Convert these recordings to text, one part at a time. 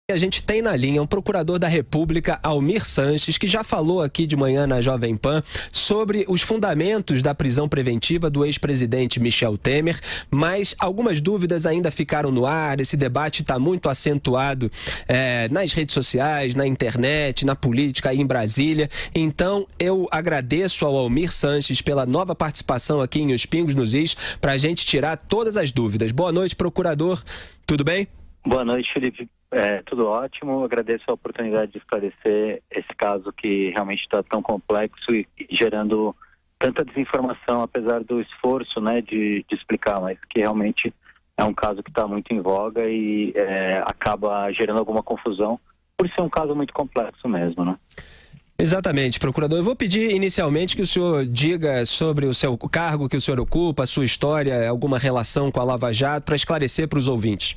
A gente tem na linha um procurador da República, Almir Sanches, que já falou aqui de manhã na Jovem Pan sobre os fundamentos da prisão preventiva do ex-presidente Michel Temer, mas algumas dúvidas ainda ficaram no ar. Esse debate está muito acentuado nas redes sociais, na internet, na política aí em Brasília. Então, eu agradeço ao Almir Sanches pela nova participação aqui em Os Pingos nos Is, para a gente tirar todas as dúvidas. Boa noite, procurador. Tudo bem? Boa noite, Felipe. Tudo ótimo. Agradeço a oportunidade de esclarecer esse caso que realmente está tão complexo e gerando tanta desinformação, apesar do esforço, de explicar, mas que realmente é um caso que está muito em voga e acaba gerando alguma confusão por ser um caso muito complexo mesmo, né? Exatamente, procurador. Eu vou pedir inicialmente que o senhor diga sobre o seu cargo que o senhor ocupa, a sua história, alguma relação com a Lava Jato, para esclarecer para os ouvintes.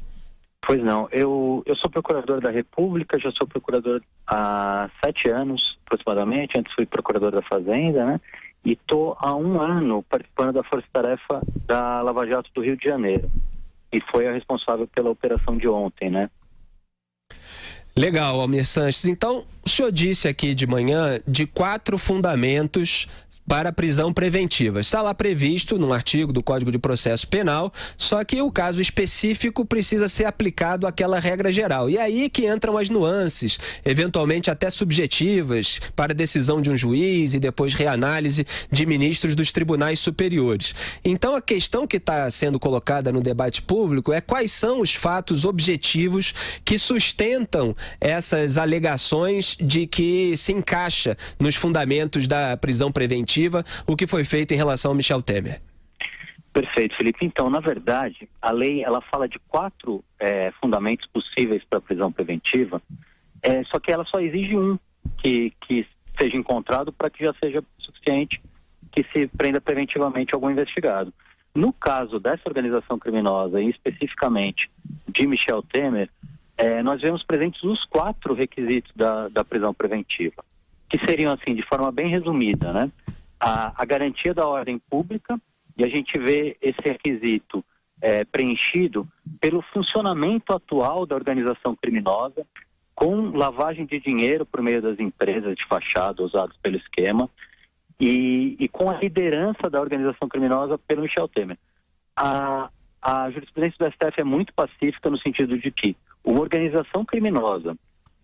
Pois não, eu sou procurador da República, já sou procurador há 7 anos aproximadamente, antes fui procurador da Fazenda, né? E estou há 1 ano participando da Força-Tarefa da Lava Jato do Rio de Janeiro, e foi a responsável pela operação de ontem, né? Legal, Almir Sanches. Então, o senhor disse aqui de manhã de 4 fundamentos para a prisão preventiva. Está lá previsto num artigo do Código de Processo Penal, só que o caso específico precisa ser aplicado àquela regra geral. E aí que entram as nuances, eventualmente até subjetivas, para decisão de um juiz e depois reanálise de ministros dos tribunais superiores. Então, a questão que está sendo colocada no debate público é quais são os fatos objetivos que sustentam essas alegações de que se encaixa nos fundamentos da prisão preventiva o que foi feito em relação ao Michel Temer. Perfeito, Felipe. Então, na verdade, a lei ela fala de 4 fundamentos possíveis para a prisão preventiva, só que ela só exige um que seja encontrado para que já seja suficiente que se prenda preventivamente algum investigado. No caso dessa organização criminosa, e especificamente de Michel Temer, nós vemos presentes os 4 requisitos da prisão preventiva, que seriam, assim, de forma bem resumida, né? A garantia da ordem pública, e a gente vê esse requisito preenchido pelo funcionamento atual da organização criminosa, com lavagem de dinheiro por meio das empresas de fachada usadas pelo esquema, e com a liderança da organização criminosa pelo Michel Temer. A jurisprudência do STF é muito pacífica no sentido de que uma organização criminosa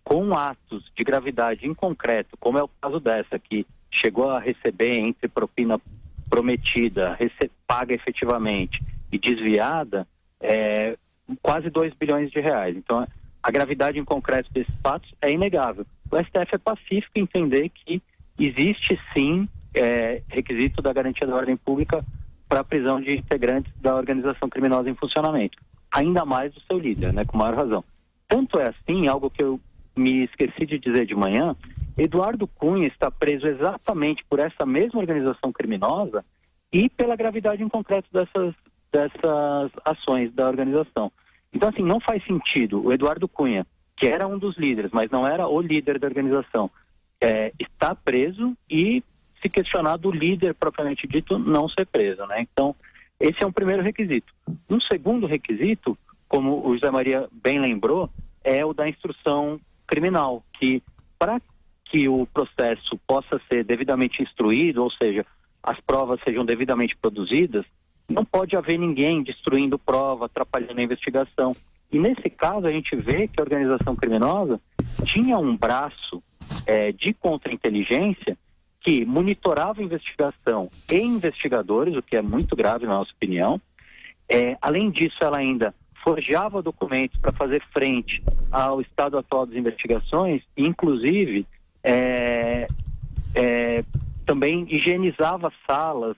com atos de gravidade em concreto, como é o caso dessa, que chegou a receber entre propina prometida, paga efetivamente e desviada, quase 2 bilhões de reais. Então, a gravidade em concreto desses fatos é inegável. O STF é pacífico em entender que existe sim requisito da garantia da ordem pública para a prisão de integrantes da organização criminosa em funcionamento. Ainda mais do seu líder, com maior razão. Tanto é assim, algo que eu me esqueci de dizer de manhã, Eduardo Cunha está preso exatamente por essa mesma organização criminosa e pela gravidade em concreto dessas ações da organização. Então, assim, não faz sentido o Eduardo Cunha, que era um dos líderes, mas não era o líder da organização, está preso e se questionar do líder propriamente dito não ser preso, né? Então, esse é um primeiro requisito. Um segundo requisito, como o José Maria bem lembrou, é o da instrução criminal, que para que o processo possa ser devidamente instruído, ou seja, as provas sejam devidamente produzidas, não pode haver ninguém destruindo prova, atrapalhando a investigação. E nesse caso a gente vê que a organização criminosa tinha um braço de contra-inteligência que monitorava a investigação e investigadores, o que é muito grave na nossa opinião. Além disso, ela ainda forjava documentos para fazer frente ao estado atual das investigações, e inclusive também higienizava salas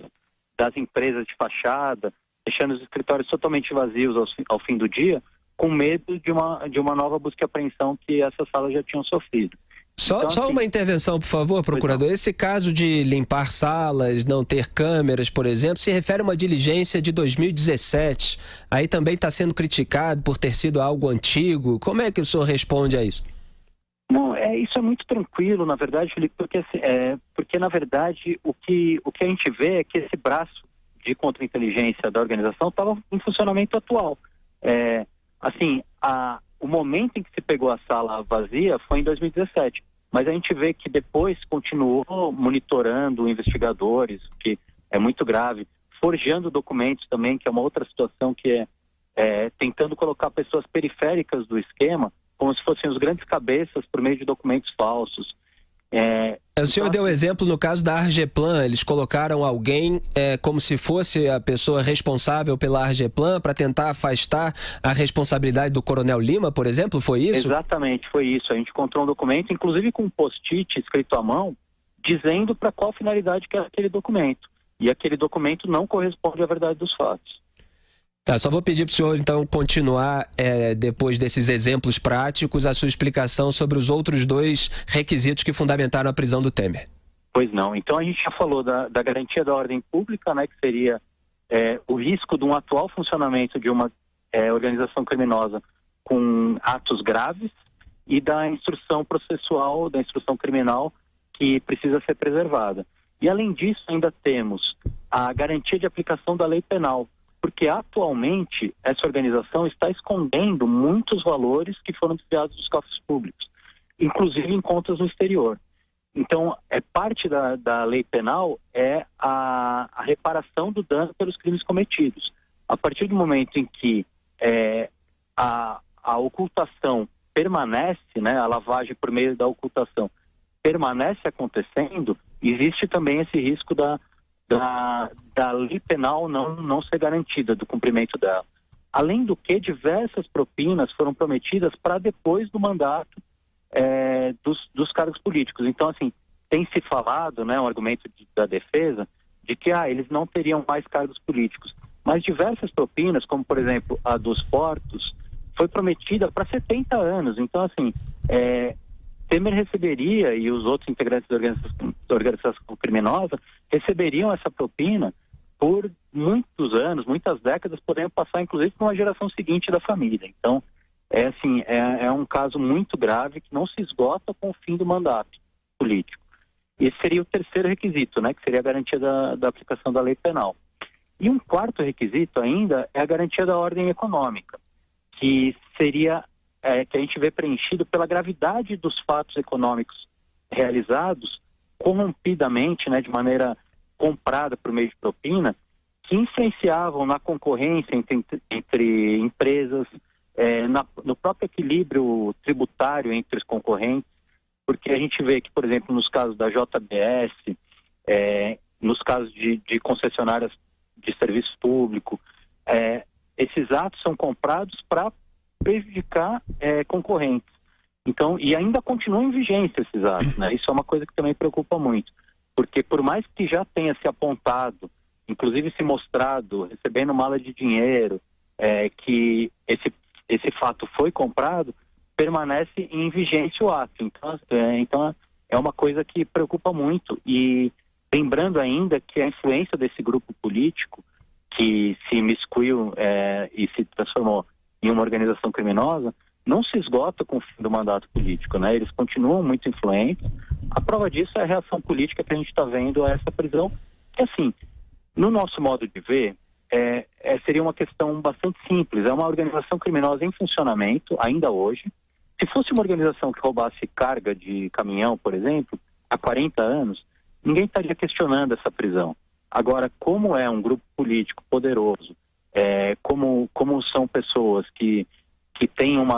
das empresas de fachada, deixando os escritórios totalmente vazios ao fim do dia, com medo de uma nova busca e apreensão que essas salas já tinham sofrido. Só assim, uma intervenção, por favor, procurador. Esse caso de limpar salas, não ter câmeras, por exemplo, se refere a uma diligência de 2017. Aí também está sendo criticado por ter sido algo antigo. Como é que o senhor responde a isso? Não, isso é muito tranquilo, na verdade, Felipe, porque na verdade o que a gente vê é que esse braço de contra-inteligência da organização estava em funcionamento atual. Assim, o momento em que se pegou a sala vazia foi em 2017. Mas a gente vê que depois continuou monitorando investigadores, que é muito grave, forjando documentos também, que é uma outra situação que tentando colocar pessoas periféricas do esquema, como se fossem os grandes cabeças por meio de documentos falsos. O senhor deu exemplo no caso da Argeplan, eles colocaram alguém como se fosse a pessoa responsável pela Argeplan para tentar afastar a responsabilidade do Coronel Lima, por exemplo, foi isso? Exatamente, foi isso. A gente encontrou um documento, inclusive com um post-it escrito à mão, dizendo para qual finalidade que era aquele documento. E aquele documento não corresponde à verdade dos fatos. Tá, só vou pedir para o senhor, então, continuar, depois desses exemplos práticos, a sua explicação sobre os outros 2 requisitos que fundamentaram a prisão do Temer. Pois não. Então, a gente já falou da garantia da ordem pública, né, que seria o risco de um atual funcionamento de uma organização criminosa com atos graves e da instrução processual, da instrução criminal, que precisa ser preservada. E, além disso, ainda temos a garantia de aplicação da lei penal, porque atualmente essa organização está escondendo muitos valores que foram desviados dos cofres públicos, inclusive em contas no exterior. Então, parte da lei penal é a reparação do dano pelos crimes cometidos. A partir do momento em que a ocultação permanece, né, a lavagem por meio da ocultação permanece acontecendo, existe também esse risco da lei penal não ser garantida, do cumprimento dela. Além do que, diversas propinas foram prometidas para depois do mandato dos cargos políticos. Então, assim, tem se falado, né, um argumento da defesa, de que eles não teriam mais cargos políticos. Mas diversas propinas, como por exemplo a dos portos, foi prometida para 70 anos. Então, assim, Temer receberia, e os outros integrantes da organização criminosa receberiam essa propina por muitos anos, muitas décadas, podendo passar inclusive para uma geração seguinte da família. Então, é um caso muito grave que não se esgota com o fim do mandato político. Esse seria o terceiro requisito, né, que seria a garantia da aplicação da lei penal. E um quarto requisito ainda é a garantia da ordem econômica, que seria que a gente vê preenchido pela gravidade dos fatos econômicos realizados corrompidamente, né, de maneira comprada por meio de propina, que influenciavam na concorrência entre empresas, no próprio equilíbrio tributário entre os concorrentes, porque a gente vê que, por exemplo, nos casos da JBS, nos casos de concessionárias de serviço público, esses atos são comprados para prejudicar concorrentes. Então, e ainda continuam em vigência esses atos, né? Isso é uma coisa que também preocupa muito, porque por mais que já tenha se apontado, inclusive se mostrado, recebendo mala de dinheiro, que esse fato foi comprado, permanece em vigência o ato. Então é uma coisa que preocupa muito. E lembrando ainda que a influência desse grupo político, que se imiscuiu e se transformou em uma organização criminosa, não se esgota com o fim do mandato político, né? Eles continuam muito influentes. A prova disso é a reação política que a gente está vendo a essa prisão, que, assim, no nosso modo de ver, seria uma questão bastante simples. É uma organização criminosa em funcionamento, ainda hoje. Se fosse uma organização que roubasse carga de caminhão, por exemplo, há 40 anos, ninguém estaria questionando essa prisão. Agora, como é um grupo político poderoso, como são pessoas que têm um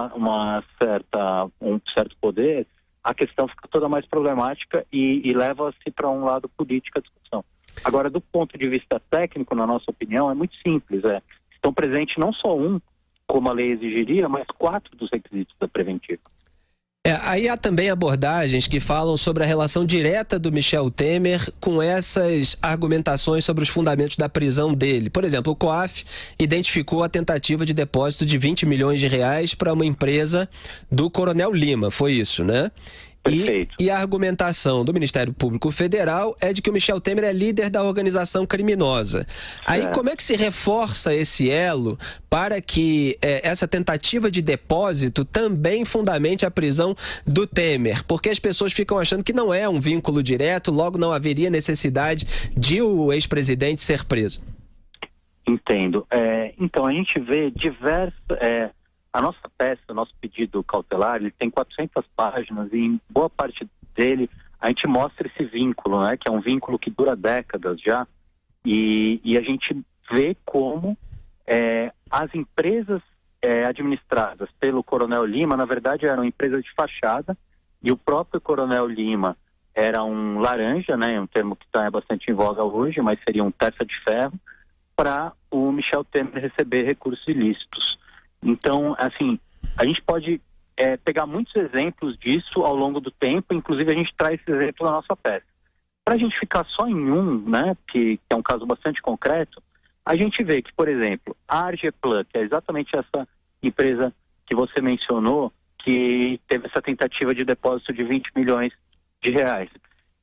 certo poder, a questão fica toda mais problemática e leva-se para um lado político a discussão. Agora, do ponto de vista técnico, na nossa opinião, é muito simples. Estão presentes não só como a lei exigiria, mas 4 dos requisitos da preventiva. Aí há também abordagens que falam sobre a relação direta do Michel Temer com essas argumentações sobre os fundamentos da prisão dele. Por exemplo, o COAF identificou a tentativa de depósito de 20 milhões de reais para uma empresa do Coronel Lima, foi isso, né? E a argumentação do Ministério Público Federal é de que o Michel Temer é líder da organização criminosa. Aí como é que se reforça esse elo para que essa tentativa de depósito também fundamente a prisão do Temer? Porque as pessoas ficam achando que não é um vínculo direto, logo não haveria necessidade de o ex-presidente ser preso. Entendo. Então, a gente vê A nossa peça, o nosso pedido cautelar, ele tem 400 páginas e em boa parte dele a gente mostra esse vínculo, né, que é um vínculo que dura décadas já, e a gente vê como as empresas administradas pelo Coronel Lima, na verdade, eram empresas de fachada, e o próprio Coronel Lima era um laranja, né, um termo que está bastante em voga hoje, mas seria um terça de ferro, para o Michel Temer receber recursos ilícitos. Então, assim, a gente pode pegar muitos exemplos disso ao longo do tempo, inclusive a gente traz esse exemplo na nossa peça. Para a gente ficar só em um, né, que é um caso bastante concreto, a gente vê que, por exemplo, a Argeplan, que é exatamente essa empresa que você mencionou, que teve essa tentativa de depósito de 20 milhões de reais,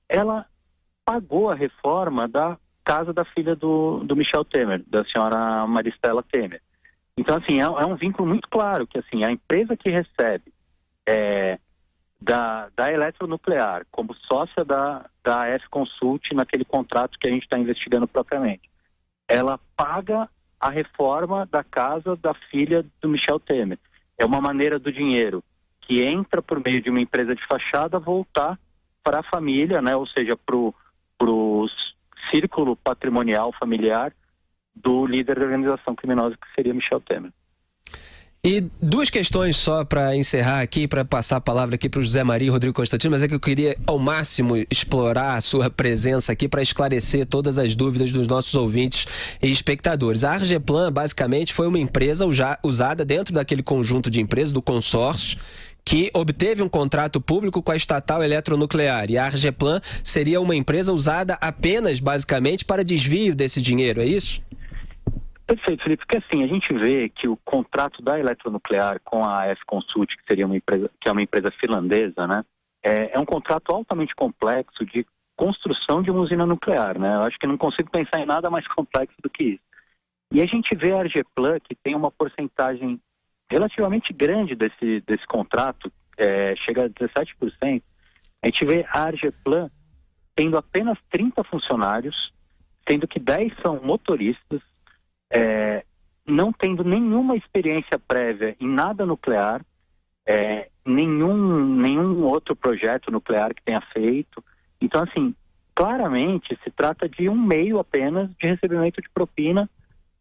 ela pagou a reforma da casa da filha do Michel Temer, da senhora Maristela Temer. Então, assim, é um vínculo muito claro que, assim, a empresa que recebe da Eletronuclear como sócia da AF Consult naquele contrato que a gente está investigando propriamente, ela paga a reforma da casa da filha do Michel Temer. É uma maneira do dinheiro que entra por meio de uma empresa de fachada voltar para a família, né? Ou seja, para o círculo patrimonial familiar do líder da organização criminosa, que seria Michel Temer. E duas questões só para encerrar aqui, para passar a palavra aqui para o José Maria e Rodrigo Constantino, mas é que eu queria ao máximo explorar a sua presença aqui para esclarecer todas as dúvidas dos nossos ouvintes e espectadores. A Argeplan, basicamente, foi uma empresa usada dentro daquele conjunto de empresas, do consórcio, que obteve um contrato público com a estatal Eletronuclear. E a Argeplan seria uma empresa usada apenas, basicamente, para desvio desse dinheiro, é isso? Perfeito, Felipe, porque assim, a gente vê que o contrato da Eletronuclear com a AF Consult, que seria uma empresa, que é uma empresa finlandesa, né, é um contrato altamente complexo de construção de uma usina nuclear, né? Eu acho que não consigo pensar em nada mais complexo do que isso. E a gente vê a Argeplan, que tem uma porcentagem relativamente grande desse contrato, chega a 17%, a gente vê a Argeplan tendo apenas 30 funcionários, sendo que 10 são motoristas, não tendo nenhuma experiência prévia em nada nuclear, nenhum outro projeto nuclear que tenha feito. Então, assim, claramente se trata de um meio apenas de recebimento de propina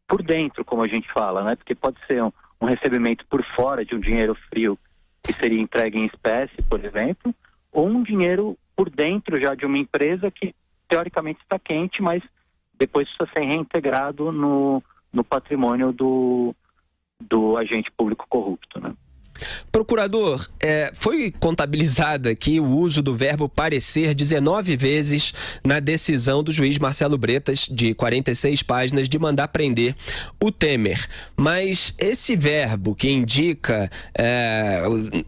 por dentro, como a gente fala, né? Porque pode ser um recebimento por fora de um dinheiro frio que seria entregue em espécie, por exemplo, ou um dinheiro por dentro já de uma empresa que teoricamente está quente, mas depois precisa ser reintegrado no patrimônio do agente público corrupto, né? Procurador, foi contabilizado aqui o uso do verbo parecer 19 vezes na decisão do juiz Marcelo Bretas, de 46 páginas, de mandar prender o Temer. Mas esse verbo que indica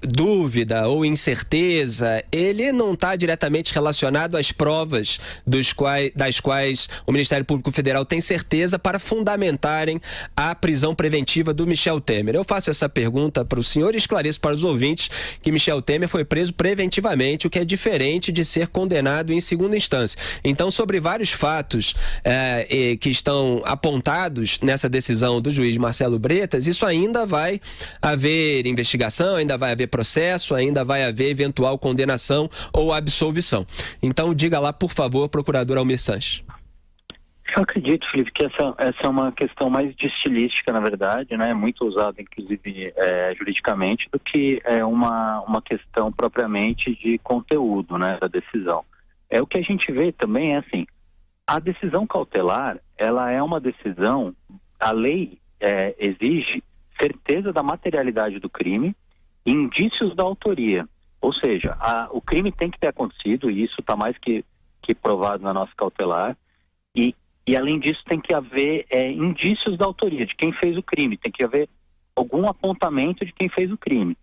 dúvida ou incerteza, ele não está diretamente relacionado às provas das quais o Ministério Público Federal tem certeza para fundamentarem a prisão preventiva do Michel Temer. Eu faço essa pergunta para o senhor e esclareço para os ouvintes que Michel Temer foi preso preventivamente, o que é diferente de ser condenado em segunda instância. Então, sobre vários fatos que estão apontados nessa decisão do juiz Marcelo Bretas, isso ainda vai haver investigação, ainda vai haver processo, ainda vai haver eventual condenação ou absolvição. Então, diga lá, por favor, procurador Almir Sanches. Eu acredito, Felipe, que essa é uma questão mais de estilística, na verdade, né? Muito usada, inclusive, juridicamente, do que uma questão propriamente de conteúdo, né, da decisão. O que a gente vê também é assim, a decisão cautelar, ela é uma decisão, a lei exige certeza da materialidade do crime e indícios da autoria. Ou seja, o crime tem que ter acontecido, e isso está mais que provado na nossa cautelar, e além disso tem que haver indícios da autoria, de quem fez o crime, tem que haver algum apontamento de quem fez o crime.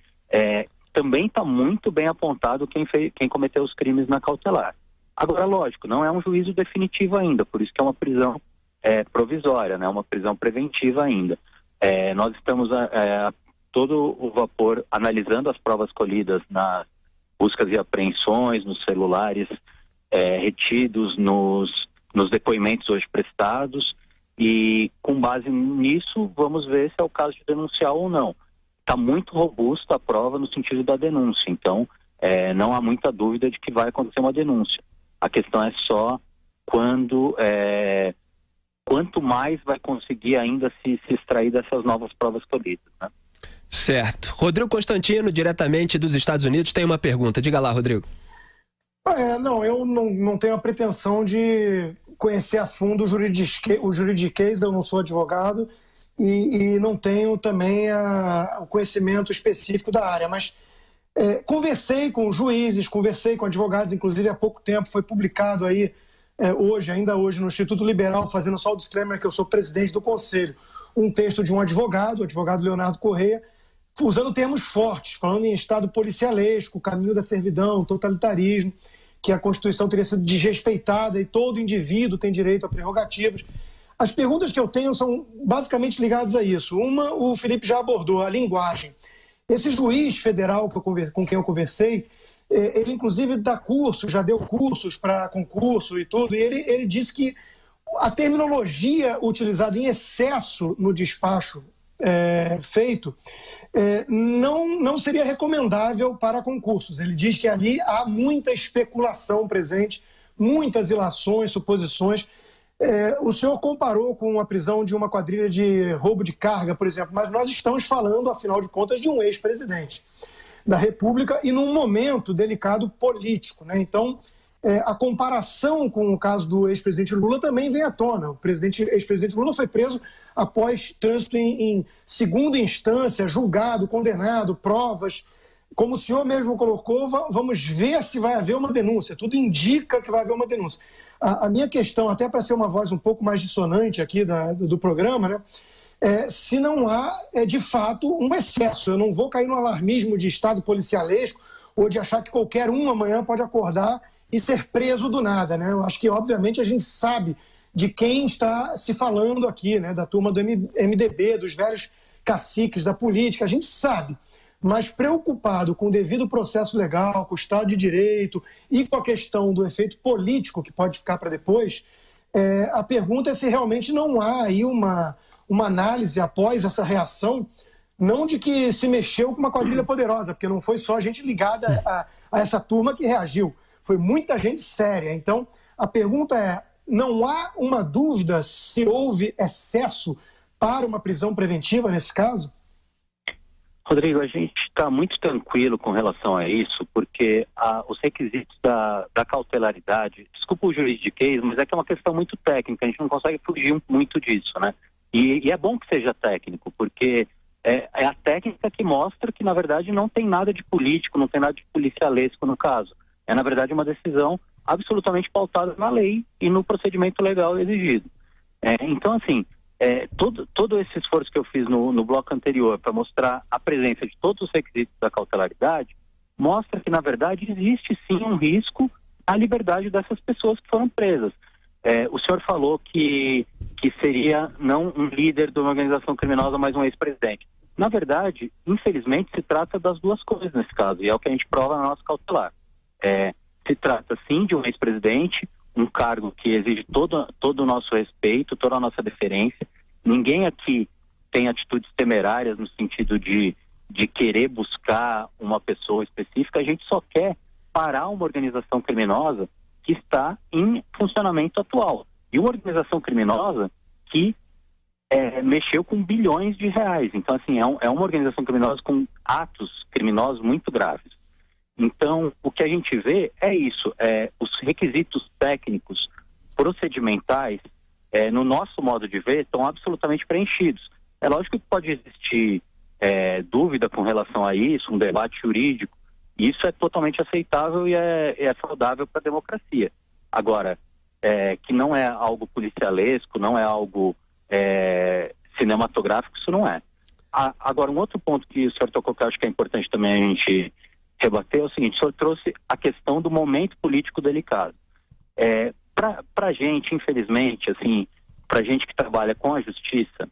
Também está muito bem apontado quem cometeu os crimes na cautelar. Agora, lógico, não é um juízo definitivo ainda, por isso que é uma prisão provisória, né? Uma prisão preventiva ainda. Nós estamos a todo o vapor analisando as provas colhidas nas buscas e apreensões, nos celulares retidos, nos depoimentos hoje prestados, e com base nisso vamos ver se é o caso de denunciar ou não. está muito robusta a prova no sentido da denúncia. Então, não há muita dúvida de que vai acontecer uma denúncia. A questão é só quanto mais vai conseguir ainda se extrair dessas novas provas colhidas, né? Certo. Rodrigo Constantino, diretamente dos Estados Unidos, tem uma pergunta. Diga lá, Rodrigo. Eu não tenho a pretensão de conhecer a fundo o juridiquês, eu não sou advogado e não tenho também o conhecimento específico da área, mas conversei com juízes, conversei com advogados, inclusive há pouco tempo foi publicado aí, ainda hoje, no Instituto Liberal, fazendo só o disclaimer que eu sou presidente do conselho, um texto de um advogado, o advogado Leonardo Correia, usando termos fortes, falando em Estado policialesco, caminho da servidão, totalitarismo, que a Constituição teria sido desrespeitada e todo indivíduo tem direito a prerrogativas. As perguntas que eu tenho são basicamente ligadas a isso. Uma, o Felipe já abordou, a linguagem. Esse juiz federal com quem eu conversei, ele inclusive dá cursos, já deu cursos para concurso e tudo, e ele disse que a terminologia utilizada em excesso no despacho feito não seria recomendável para concursos. Ele diz que ali há muita especulação presente, muitas ilações, suposições. O senhor comparou com a prisão de uma quadrilha de roubo de carga, por exemplo, mas nós estamos falando, afinal de contas, de um ex-presidente da República e num momento delicado político, né? Então, a comparação com o caso do ex-presidente Lula também vem à tona. O ex-presidente Lula foi preso após trânsito em segunda instância, julgado, condenado, provas. Como o senhor mesmo colocou, vamos ver se vai haver uma denúncia. Tudo indica que vai haver uma denúncia. A minha questão, até para ser uma voz um pouco mais dissonante aqui do programa, né, se não há, de fato, um excesso. Eu não vou cair no alarmismo de Estado policialesco ou de achar que qualquer um amanhã pode acordar e ser preso do nada, né? Eu acho que, obviamente, a gente sabe de quem está se falando aqui, né? Da turma do MDB, dos velhos caciques da política, a gente sabe. Mas preocupado com o devido processo legal, com o Estado de Direito e com a questão do efeito político que pode ficar para depois, a pergunta é se realmente não há aí uma análise após essa reação, não de que se mexeu com uma quadrilha poderosa, porque não foi só gente ligada a essa turma que reagiu. Foi muita gente séria. Então, a pergunta é, não há uma dúvida se houve excesso para uma prisão preventiva nesse caso? Rodrigo, a gente está muito tranquilo com relação a isso, porque os requisitos da cautelaridade, desculpa o juridiquês, mas é que é uma questão muito técnica, a gente não consegue fugir muito disso, né? E é bom que seja técnico, porque é a técnica que mostra que, na verdade, não tem nada de político, não tem nada de policialesco no caso. É, na verdade, uma decisão absolutamente pautada na lei e no procedimento legal exigido. Então, assim, todo esse esforço que eu fiz no bloco anterior para mostrar a presença de todos os requisitos da cautelaridade, mostra que, na verdade, existe sim um risco à liberdade dessas pessoas que foram presas. O senhor falou que seria não um líder de uma organização criminosa, mas um ex-presidente. Na verdade, infelizmente, se trata das duas coisas nesse caso, e é o que a gente prova na nossa cautelar. Se trata, sim, de um ex-presidente, um cargo que exige todo o nosso respeito, toda a nossa deferência. Ninguém aqui tem atitudes temerárias no sentido de querer buscar uma pessoa específica. A gente só quer parar uma organização criminosa que está em funcionamento atual. E uma organização criminosa que mexeu com bilhões de reais. Então, assim, é uma organização criminosa com atos criminosos muito graves. Então, o que a gente vê é isso, os requisitos técnicos, procedimentais, no nosso modo de ver, estão absolutamente preenchidos. É lógico que pode existir dúvida com relação a isso, um debate jurídico, isso é totalmente aceitável e é saudável para a democracia. Agora, que não é algo policialesco, não é algo cinematográfico, isso não é. Agora, um outro ponto que o senhor tocou que eu acho que é importante também a gente rebater é o seguinte: o senhor trouxe a questão do momento político delicado. Para a gente, infelizmente, assim, para a gente que trabalha com a justiça,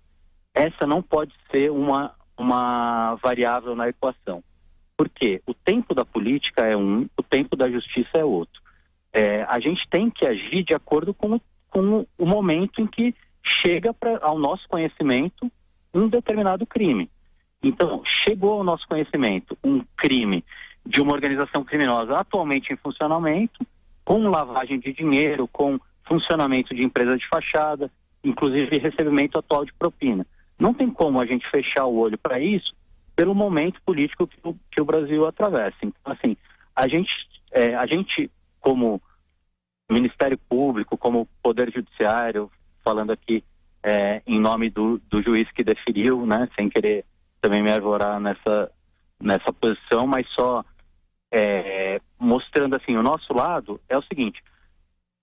essa não pode ser uma variável na equação. Por quê? O tempo da política é um, o tempo da justiça é outro. A gente tem que agir de acordo com o momento em que chega ao nosso conhecimento um determinado crime. Então, chegou ao nosso conhecimento um crime de uma organização criminosa atualmente em funcionamento, com lavagem de dinheiro, com funcionamento de empresa de fachada, inclusive recebimento atual de propina. Não tem como a gente fechar o olho para isso pelo momento político que o Brasil atravessa. Então, assim, a gente como Ministério Público, como Poder Judiciário, falando aqui em nome do juiz que deferiu, né, sem querer também me arvorar nessa posição, mas só mostrando assim, o nosso lado é o seguinte: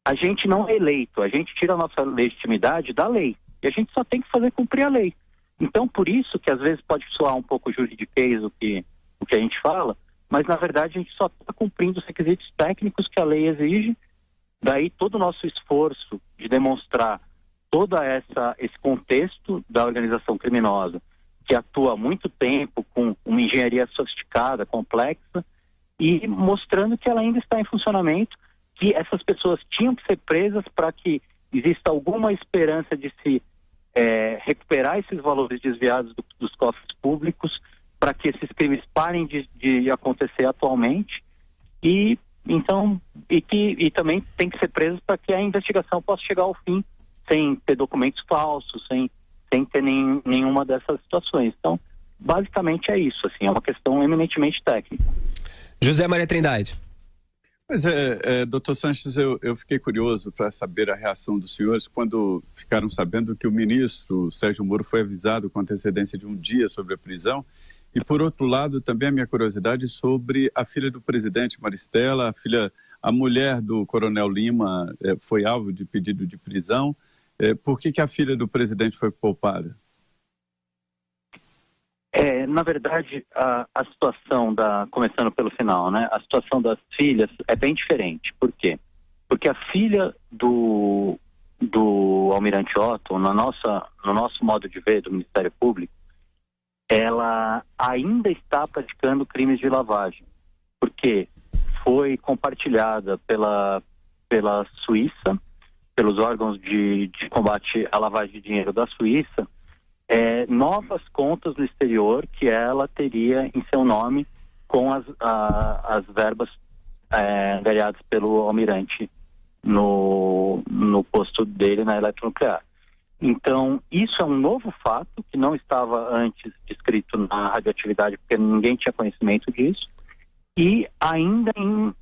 a gente não é eleito, a gente tira a nossa legitimidade da lei, e a gente só tem que fazer cumprir a lei. Então, por isso que às vezes pode soar um pouco juridiquês o que a gente fala, mas na verdade a gente só está cumprindo os requisitos técnicos que a lei exige. Daí todo o nosso esforço de demonstrar todo esse contexto da organização criminosa, que atua há muito tempo com uma engenharia sofisticada, complexa, e mostrando que ela ainda está em funcionamento, que essas pessoas tinham que ser presas para que exista alguma esperança de se recuperar esses valores desviados dos cofres públicos, para que esses crimes parem de acontecer atualmente, e também tem que ser presos para que a investigação possa chegar ao fim sem ter documentos falsos, sem ter nenhuma dessas situações. Então, basicamente é isso, assim, é uma questão eminentemente técnica. José Maria Trindade. Mas doutor Sanches, eu fiquei curioso para saber a reação dos senhores quando ficaram sabendo que o ministro Sérgio Moro foi avisado com antecedência de um dia sobre a prisão. E, por outro lado, também a minha curiosidade sobre a filha do presidente, Maristela, a mulher do Coronel Lima foi alvo de pedido de prisão. Por que a filha do presidente foi poupada? Na verdade, a situação começando pelo final, né? A situação das filhas é bem diferente. Por quê? Porque a filha do Almirante Otto, no nosso modo de ver do Ministério Público, ela ainda está praticando crimes de lavagem, porque foi compartilhada pela Suíça, pelos órgãos de combate à lavagem de dinheiro da Suíça, novas contas no exterior que ela teria em seu nome com as verbas angariadas pelo almirante no posto dele na eletronuclear. Então, isso é um novo fato que não estava antes descrito na radioatividade, porque ninguém tinha conhecimento disso, e ainda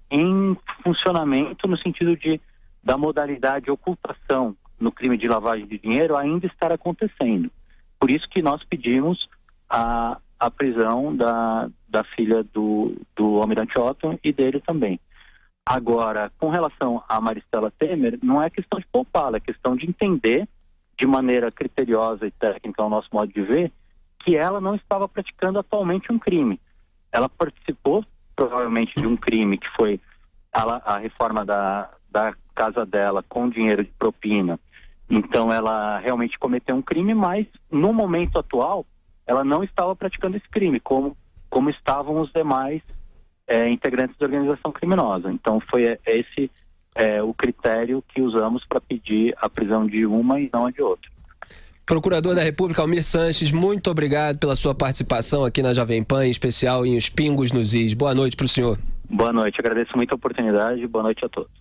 em funcionamento no sentido da modalidade de ocultação no crime de lavagem de dinheiro ainda estar acontecendo. Por isso que nós pedimos a prisão da filha do Almirante Otto e dele também. Agora, com relação a Maristela Temer, não é questão de poupá-la, é questão de entender de maneira criteriosa e técnica, ao nosso modo de ver, que ela não estava praticando atualmente um crime. Ela participou, provavelmente, de um crime que foi a reforma da casa dela com dinheiro de propina. Então, ela realmente cometeu um crime, mas, no momento atual, ela não estava praticando esse crime, como estavam os demais integrantes da organização criminosa. Então, foi esse o critério que usamos para pedir a prisão de uma e não a de outra. Procurador da República Almir Sanches, muito obrigado pela sua participação aqui na Jovem Pan, em especial em Os Pingos nos Is. Boa noite para o senhor. Boa noite, agradeço muito a oportunidade, boa noite a todos.